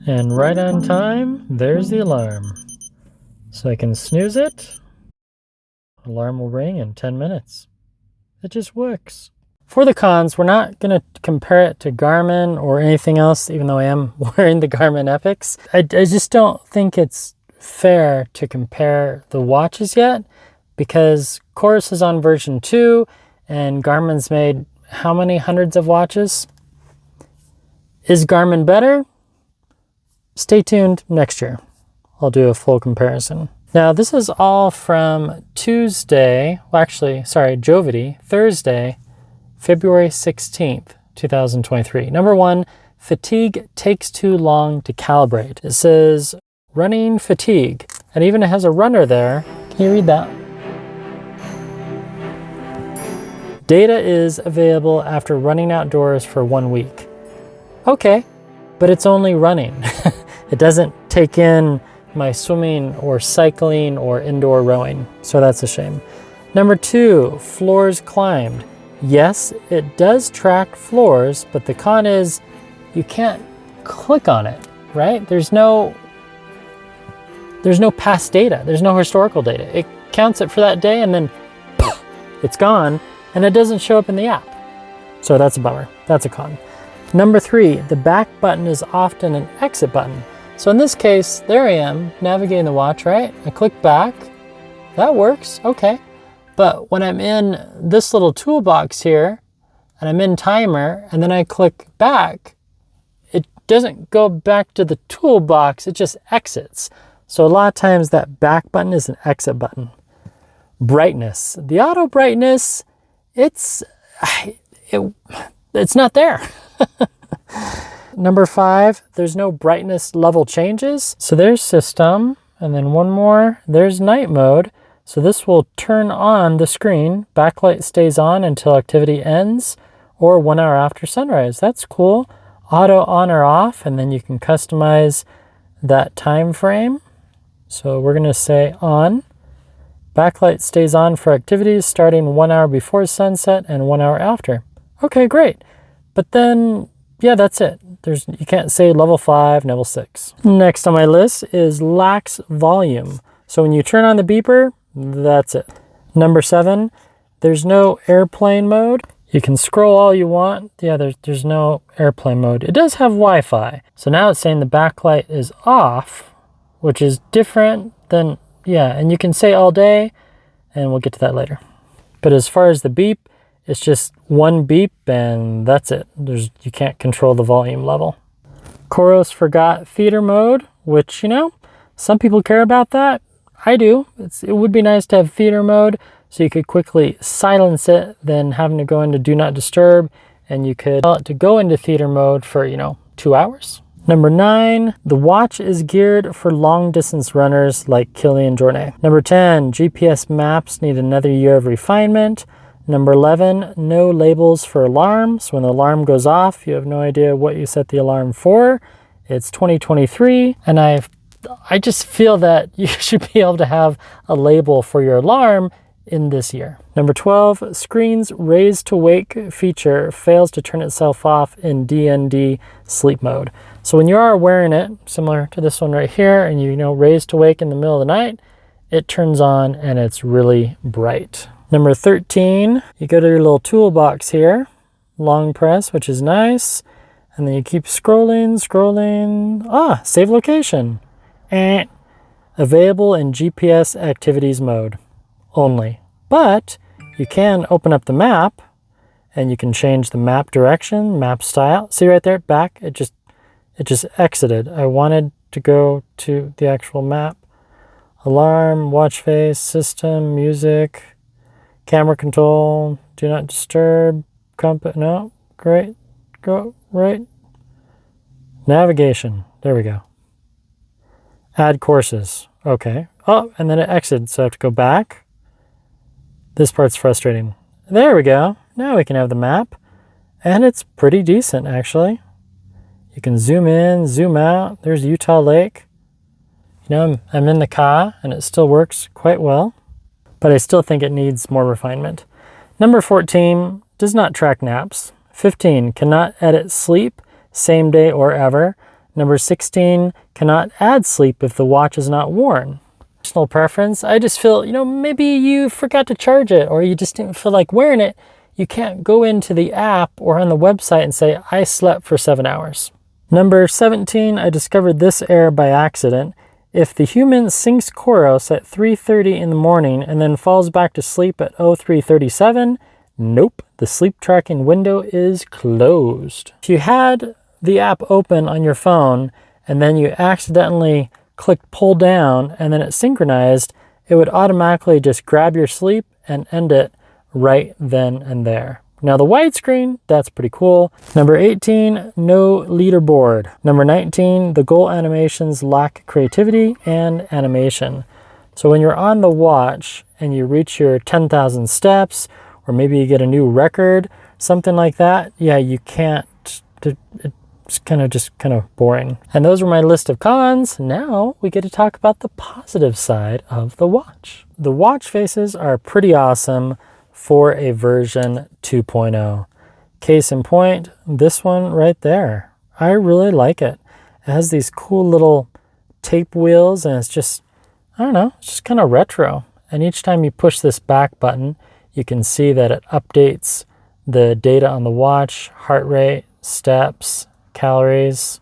And right on time, there's the alarm. So I can snooze it. Alarm will ring in 10 minutes. It just works. For the cons, we're not going to compare it to Garmin or anything else, even though I am wearing the Garmin Apex. I just don't think it's fair to compare the watches yet, because COROS is on version 2 and Garmin's made how many hundreds of watches? Is Garmin better? Stay tuned next year. I'll do a full comparison. Now this is all from Thursday, February 16th, 2023. Number 1, fatigue takes too long to calibrate. It says running fatigue, and even it has a runner there. Can you read that? Data is available after running outdoors for 1 week. Okay, but it's only running. It doesn't take in my swimming or cycling or indoor rowing, so that's a shame. Number 2, floors climbed. Yes, it does track floors, but the con is you can't click on it, right? There's no past data. There's no historical data. It counts it for that day and then it's gone, and it doesn't show up in the app. So that's a bummer. That's a con. Number 3, the back button is often an exit button. So in this case, there I am navigating the watch, right? I click back. That works. Okay. But when I'm in this little toolbox here and I'm in timer and then I click back, it doesn't go back to the toolbox, it just exits. So a lot of times that back button is an exit button. Brightness. The auto brightness, it's not there. Number 5, there's no brightness level changes. So there's system, and then one more, there's night mode. So this will turn on the screen. Backlight stays on until activity ends or 1 hour after sunrise. That's cool. Auto on or off, and then you can customize that time frame. So we're gonna say on. Backlight stays on for activities starting 1 hour before sunset and 1 hour after. Okay, great. But then, yeah, that's it. You can't say level 5, level 6. Next on my list is lax volume. So when you turn on the beeper, that's it. Number 7, there's no airplane mode. You can scroll all you want. Yeah, there's no airplane mode. It does have Wi-Fi. So now it's saying the backlight is off, which is different than, yeah, and you can say all day, and we'll get to that later. But as far as the beep, it's just one beep and that's it. You can't control the volume level. COROS forgot theater mode, which, you know, some people care about that. I do. It would be nice to have theater mode so you could quickly silence it than having to go into do not disturb, and you could tell it to go into theater mode for, 2 hours. Number 9, the watch is geared for long distance runners like Kilian and Jornet. Number 10, GPS maps need another year of refinement. Number 11, no labels for alarms. When the alarm goes off, you have no idea what you set the alarm for. It's 2023, and I just feel that you should be able to have a label for your alarm in this year. Number 12, screen's raise to wake feature fails to turn itself off in DND sleep mode. So when you are wearing it, similar to this one right here, and you raise to wake in the middle of the night, it turns on and it's really bright. Number 13, you go to your little toolbox here, long press, which is nice, and then you keep scrolling. Save location. Available in GPS activities mode only. But you can open up the map and you can change the map direction, map style. See right there, back, it just exited. I wanted to go to the actual map. Alarm, watch face, system, music, camera control, do not disturb, compass, no, great, go right. Navigation, there we go. Add courses, okay. Oh, and then it exited, so I have to go back. This part's frustrating. There we go, now we can have the map, and it's pretty decent actually. You can zoom in, zoom out, there's Utah Lake. I'm in the car, and it still works quite well. But I still think it needs more refinement. Number 14, does not track naps. 15, cannot edit sleep, same day or ever. Number 16, cannot add sleep if the watch is not worn. Personal preference, I just feel, maybe you forgot to charge it or you just didn't feel like wearing it. You can't go into the app or on the website and say, I slept for 7 hours. Number 17, I discovered this error by accident. If the human syncs COROS at 3:30 in the morning and then falls back to sleep at 03:37, nope, the sleep tracking window is closed. If you had the app open on your phone and then you accidentally clicked pull down and then it synchronized, it would automatically just grab your sleep and end it right then and there. Now the widescreen, that's pretty cool. Number 18, no leaderboard. Number 19, the goal animations lack creativity and animation. So when you're on the watch and you reach your 10,000 steps, or maybe you get a new record, something like that, yeah, you can't, it's kind of boring. And those were my list of cons. Now we get to talk about the positive side of the watch. The watch faces are pretty awesome for a version 2.0. Case in point, this one right there. I really like it. It has these cool little tape wheels and it's just, I don't know, it's just kind of retro. And each time you push this back button, you can see that it updates the data on the watch, heart rate, steps, calories,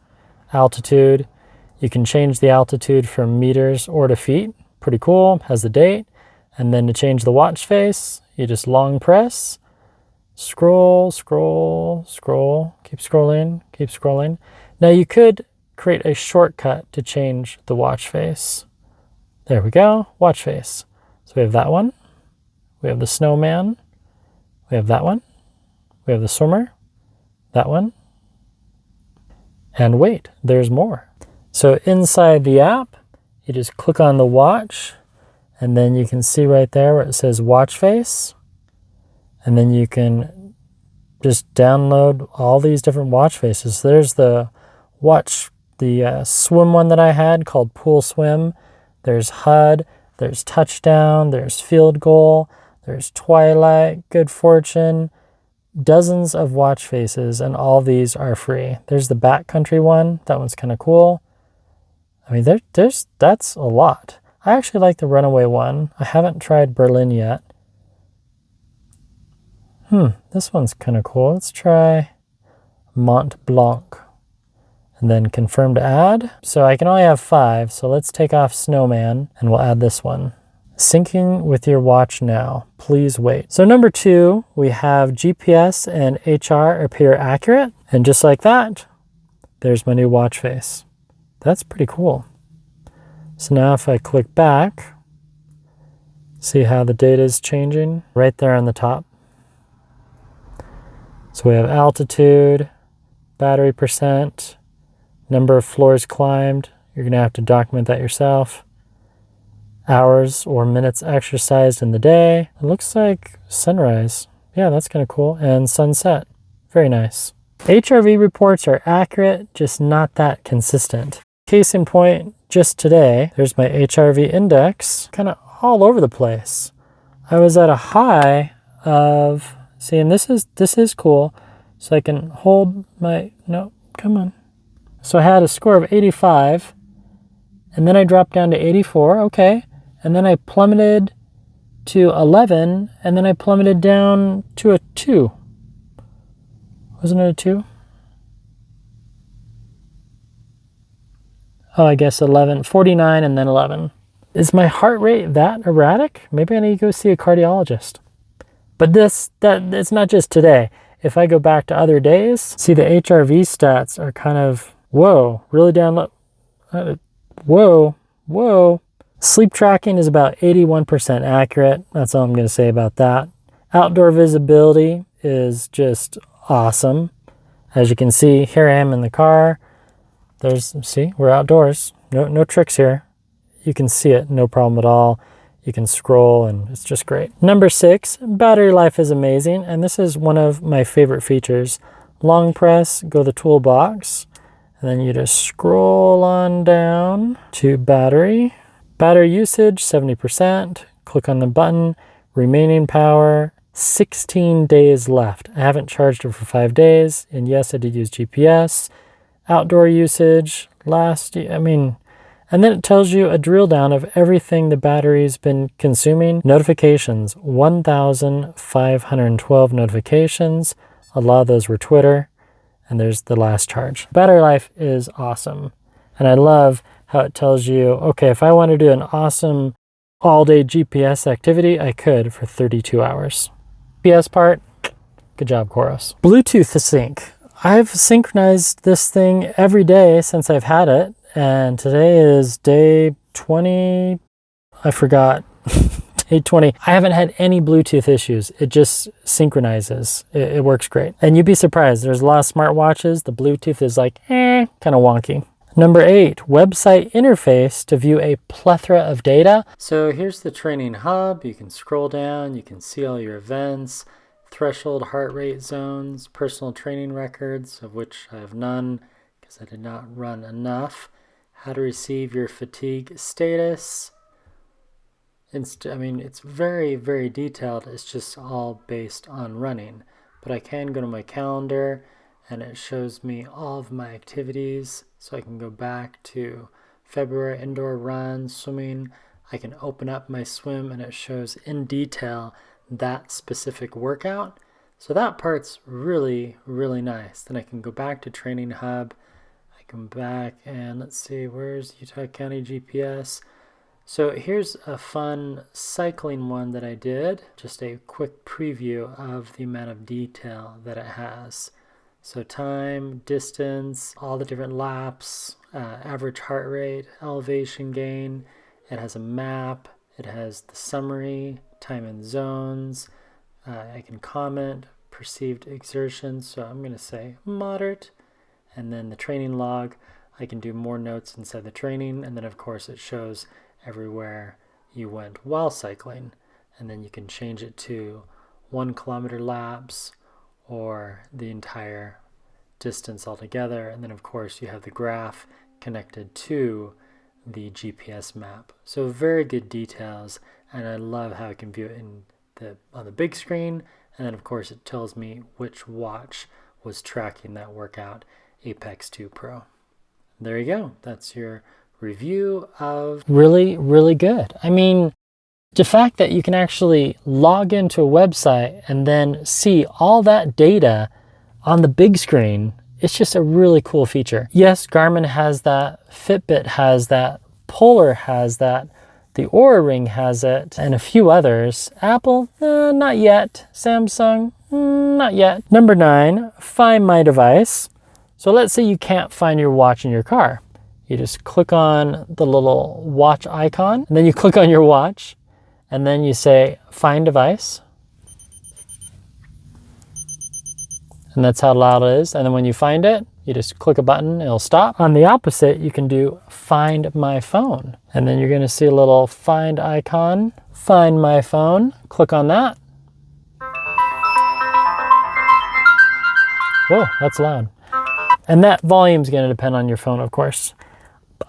altitude. You can change the altitude from meters or to feet. Pretty cool, has the date. And then to change the watch face, you just long press, scroll, scroll, scroll, keep scrolling, keep scrolling. Now you could create a shortcut to change the watch face. There we go, watch face. So we have that one, we have the snowman, we have that one, we have the swimmer, that one, and wait, there's more. So inside the app, you just click on the watch, and then you can see right there where it says watch face. And then you can just download all these different watch faces. So there's the watch, the swim one that I had called Pool Swim. There's HUD, there's Touchdown, there's Field Goal, there's Twilight, Good Fortune, dozens of watch faces, and all these are free. There's the Backcountry one. That one's kind of cool. I mean, that's a lot. I actually like the Runaway one. I haven't tried Berlin yet. This one's kind of cool. Let's try Mont Blanc. And then confirm to add. So I can only have 5, so let's take off Snowman and we'll add this one. Syncing with your watch now. Please wait. So number 2, we have GPS and HR appear accurate. And just like that, there's my new watch face. That's pretty cool. So now if I click back, see how the data is changing right there on the top. So we have altitude, battery percent, number of floors climbed. You're going to have to document that yourself. Hours or minutes exercised in the day. It looks like sunrise. Yeah, that's kind of cool. And sunset. Very nice. HRV reports are accurate, just not that consistent. Case in point, just today, there's my HRV index, kind of all over the place. I was at a high of, see, and this is cool. So I can hold my, no, come on. So I had a score of 85, and then I dropped down to 84, okay. And then I plummeted to 11, and then I plummeted down to a 2. Wasn't it a 2? Oh, I guess 11, 49 and then 11. Is my heart rate that erratic? Maybe I need to go see a cardiologist. But it's not just today. If I go back to other days, see the HRV stats are kind of, whoa, really down low. Whoa. Sleep tracking is about 81% accurate. That's all I'm going to say about that. Outdoor visibility is just awesome. As you can see, here I am in the car. See, we're outdoors. No tricks here. You can see it, no problem at all. You can scroll and it's just great. Number 6, battery life is amazing. And this is one of my favorite features. Long press, go to the toolbox, and then you just scroll on down to battery. Battery usage, 70%. Click on the button, remaining power, 16 days left. I haven't charged it for 5 days. And yes, I did use GPS. outdoor usage, and then it tells you a drill down of everything the battery's been consuming. Notifications, 1,512 notifications. A lot of those were Twitter. And there's the last charge. Battery life is awesome. And I love how it tells you, okay, if I want to do an awesome all-day GPS activity, I could for 32 hours. GPS part, good job, COROS. Bluetooth sync. I've synchronized this thing every day since I've had it. And today is day 20, I forgot, day 20. I haven't had any Bluetooth issues. It just synchronizes. It works great. And you'd be surprised, there's a lot of smartwatches. The Bluetooth is like, kind of wonky. Number 8, website interface to view a plethora of data. So here's the training hub. You can scroll down, you can see all your events, threshold heart rate zones, personal training records, of which I have none because I did not run enough. How to receive your fatigue status. It's very, very detailed. It's just all based on running. But I can go to my calendar and it shows me all of my activities. So I can go back to February indoor run, swimming. I can open up my swim and it shows in detail that specific workout. So that part's really, really nice. Then I can go back to Training Hub. Come back and let's see, where's Utah County GPS? So here's a fun cycling one that I did. Just a quick preview of the amount of detail that it has. So time, distance, all the different laps, average heart rate, elevation gain. It has a map. It has the summary, time and zones. I can comment, perceived exertion. So I'm going to say moderate. And then the training log, I can do more notes inside the training. And then of course it shows everywhere you went while cycling. And then you can change it to 1 kilometer laps or the entire distance altogether. And then of course you have the graph connected to the GPS map. So very good details. And I love how I can view it on the big screen. And then of course it tells me which watch was tracking that workout. Apex 2 Pro. There you go. That's your review of really, really good. I mean, the fact that you can actually log into a website and then see all that data on the big screen, it's just a really cool feature. Yes, Garmin has that, Fitbit has that, Polar has that, the Oura Ring has it, and a few others. Apple, not yet. Samsung, not yet. Number 9, find my device. So let's say you can't find your watch in your car. You just click on the little watch icon, and then you click on your watch, and then you say find device. And that's how loud it is. And then when you find it, you just click a button, it'll stop. On the opposite, you can do find my phone. And then you're gonna see a little find icon, find my phone, click on that. Whoa, that's loud. And that volume is going to depend on your phone, of course.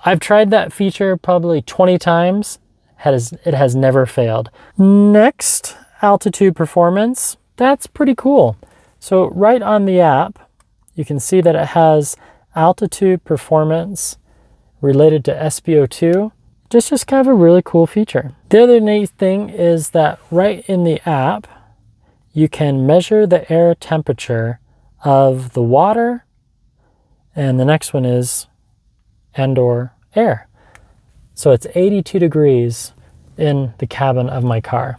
I've tried that feature probably 20 times. It has never failed. Next, altitude performance. That's pretty cool. So right on the app, you can see that it has altitude performance related to SpO2. Just kind of a really cool feature. The other neat thing is that right in the app, you can measure the air temperature of the water. And the next one is and/or air. So it's 82 degrees in the cabin of my car.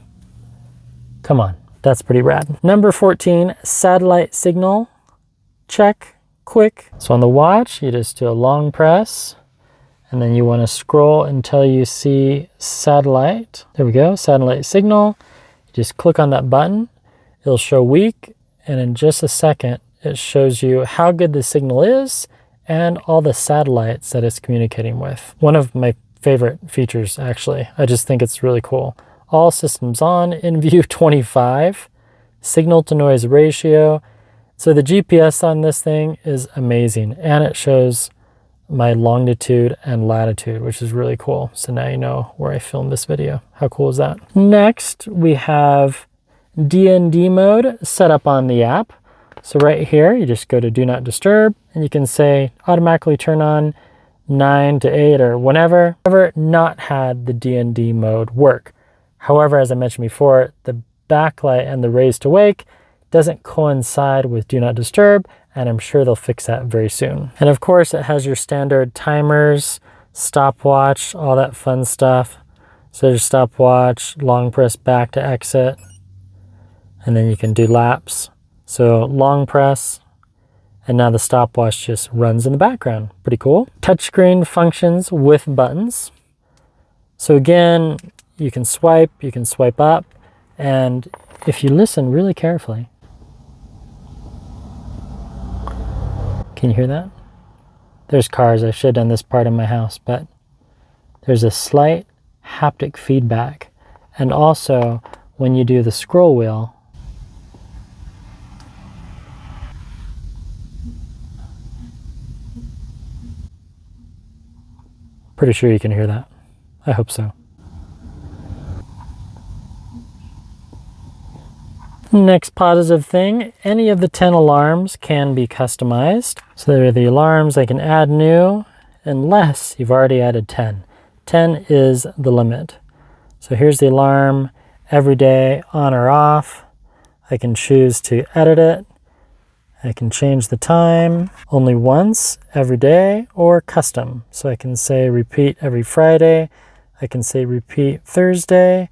Come on, that's pretty rad. Number 14, satellite signal. Check, quick. So on the watch, you just do a long press, and then you want to scroll until you see satellite. There we go, satellite signal. You just click on that button. It'll show weak, and in just a second, it shows you how good the signal is and all the satellites that it's communicating with. One of my favorite features, actually. I just think it's really cool. All systems on, in view 25, signal to noise ratio. So the GPS on this thing is amazing, and it shows my longitude and latitude, which is really cool. So now you know where I filmed this video. How cool is that? Next, we have DND mode set up on the app. So right here, you just go to Do Not Disturb, and you can say automatically turn on 9 to 8 or whenever. Never not had the D&D mode work. However, as I mentioned before, the backlight and the raise to wake doesn't coincide with Do Not Disturb, and I'm sure they'll fix that very soon. And of course, it has your standard timers, stopwatch, all that fun stuff. So there's stopwatch, long press back to exit, and then you can do laps. So long press, and now the stopwatch just runs in the background. Pretty cool. Touchscreen functions with buttons. So again, you can swipe up, and if you listen really carefully, can you hear that? There's cars. I should have done this part in my house, but there's a slight haptic feedback. And also, when you do the scroll wheel, pretty sure you can hear that. I hope so. Next positive thing, any of the 10 alarms can be customized. So there are the alarms. I can add new unless you've already added 10. 10 is the limit. So here's the alarm, every day, on or off. I can choose to edit it. I can change the time only once every day or custom. So I can say repeat every Friday. I can say repeat Thursday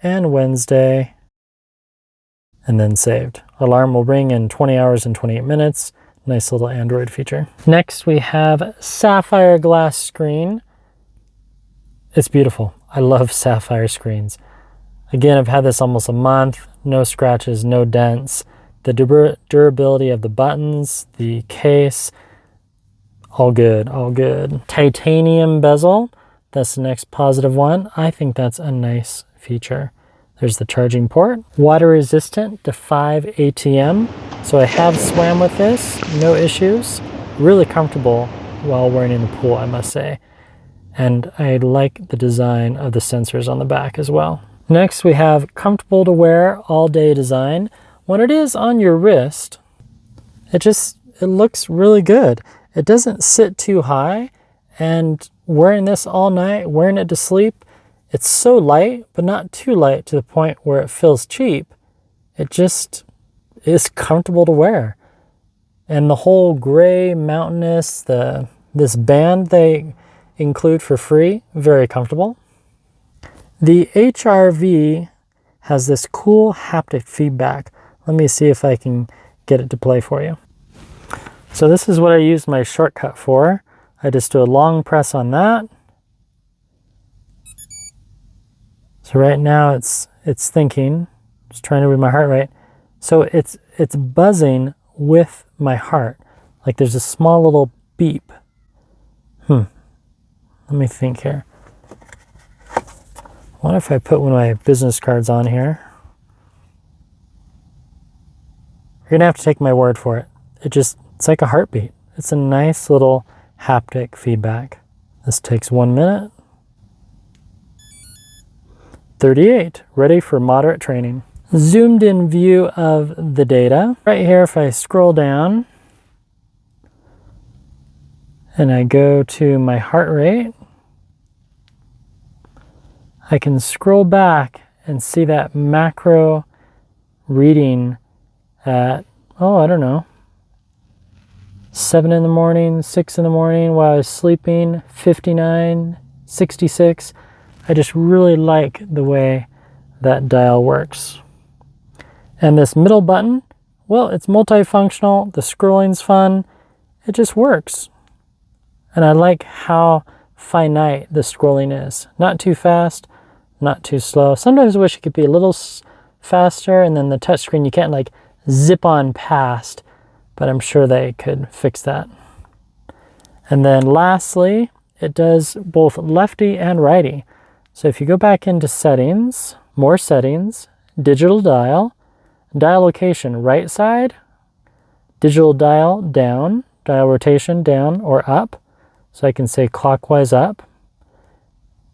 and Wednesday, and then saved. Alarm will ring in 20 hours and 28 minutes. Nice little Android feature. Next we have sapphire glass screen. It's beautiful. I love sapphire screens. Again, I've had this almost a month. No scratches, no dents. The durability of the buttons, the case, all good, all good. Titanium bezel, that's the next positive one. I think that's a nice feature. There's the charging port. Water resistant to 5 ATM. So I have swam with this, no issues. Really comfortable while wearing in the pool, I must say. And I like the design of the sensors on the back as well. Next we have comfortable to wear all day design. When it is on your wrist, it looks really good. It doesn't sit too high, and wearing this all night, wearing it to sleep, it's so light, but not too light to the point where it feels cheap. It just is comfortable to wear. And the whole gray mountainous, this band they include for free, very comfortable. The HRV has this cool haptic feedback. Let me see if I can get it to play for you. So this is what I used my shortcut for. I just do a long press on that. So right now it's thinking, just trying to read my heart rate. So it's buzzing with my heart. Like there's a small little beep. Let me think here. What if I put one of my business cards on here? You're gonna have to take my word for it. It's like a heartbeat. It's a nice little haptic feedback. This takes 1 minute. 38, ready for moderate training. Zoomed in view of the data. Right here, if I scroll down and I go to my heart rate, I can scroll back and see that macro reading at, I don't know, 7 in the morning, 6 in the morning while I was sleeping, 59, 66. I just really like the way that dial works. And this middle button, well, it's multifunctional. The scrolling's fun. It just works. And I like how finite the scrolling is. Not too fast, not too slow. Sometimes I wish it could be a little faster, and then the touchscreen you can't like zip on past, but I'm sure they could fix that. And then lastly, it does both lefty and righty. So if you go back into settings, more settings, digital dial, dial location right side, digital dial down, dial rotation down or up. So I can say clockwise up.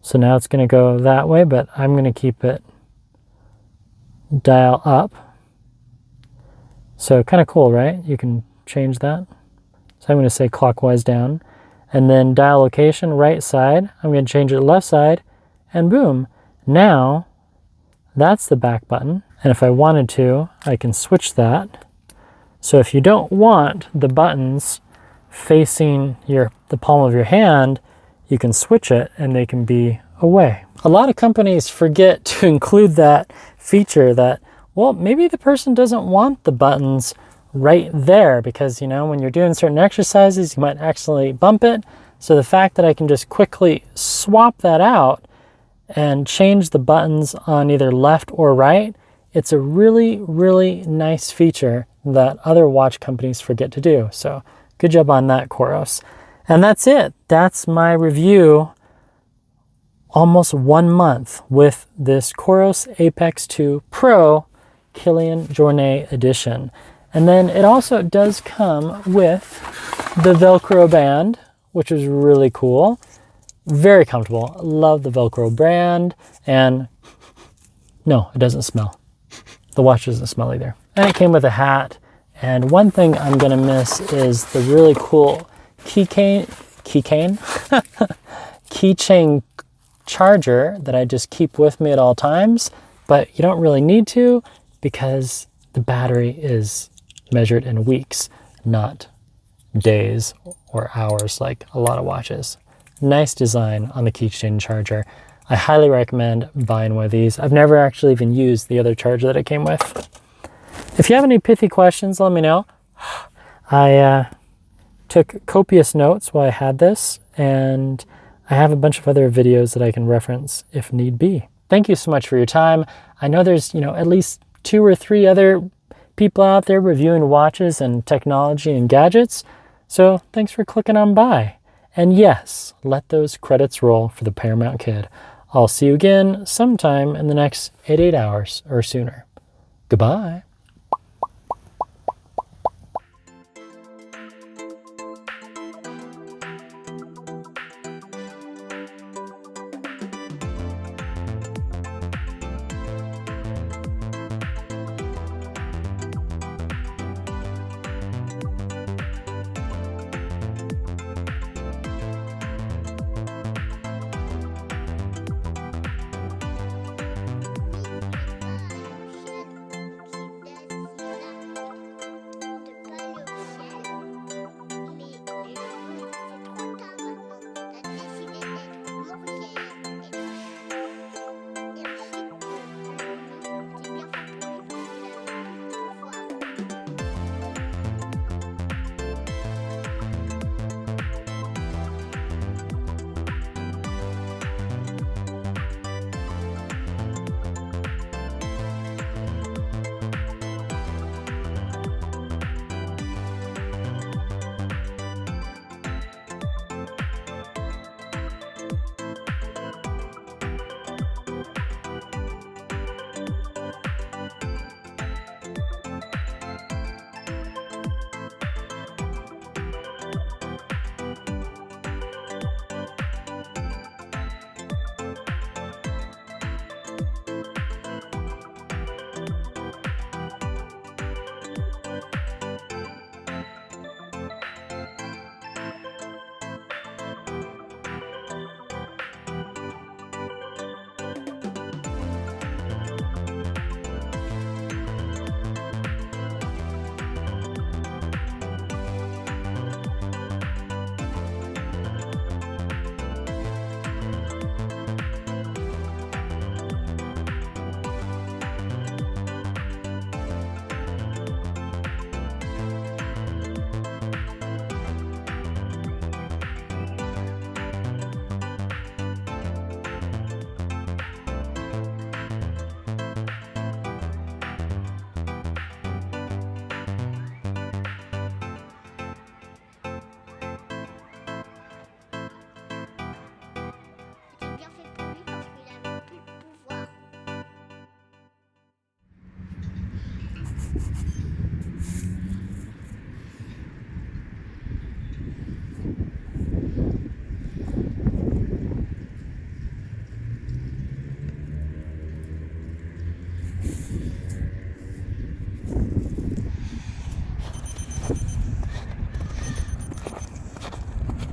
So now it's going to go that way, but I'm going to keep it dial up. So kind of cool, right? You can change that. So I'm going to say clockwise down. And then dial location, right side. I'm going to change it to left side. And boom. Now, that's the back button. And if I wanted to, I can switch that. So if you don't want the buttons facing the palm of your hand, you can switch it and they can be away. A lot of companies forget to include that feature that, well, maybe the person doesn't want the buttons right there because, you know, when you're doing certain exercises, you might accidentally bump it. So the fact that I can just quickly swap that out and change the buttons on either left or right, it's a really, really nice feature that other watch companies forget to do. So good job on that, COROS. And that's it. That's my review. Almost 1 month with this COROS Apex 2 Pro Kilian Jornet edition. And then it also does come with the Velcro band, which is really cool. Very comfortable. Love the Velcro band. And no, it doesn't smell. The watch doesn't smell either. And it came with a hat. And one thing I'm gonna miss is the really cool keychain charger that I just keep with me at all times, but you don't really need to because the battery is measured in weeks, not days or hours like a lot of watches. Nice design on the keychain charger. I highly recommend buying one of these. I've never actually even used the other charger that it came with. If you have any pithy questions, let me know. I took copious notes while I had this, and I have a bunch of other videos that I can reference if need be. Thank you so much for your time. I know there's, at least 2 or 3 other people out there reviewing watches and technology and gadgets. So thanks for clicking on by. And yes, let those credits roll for the Paramount Kid. I'll see you again sometime in the next 88 hours or sooner. Goodbye.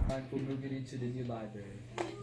Time for moving into the new library.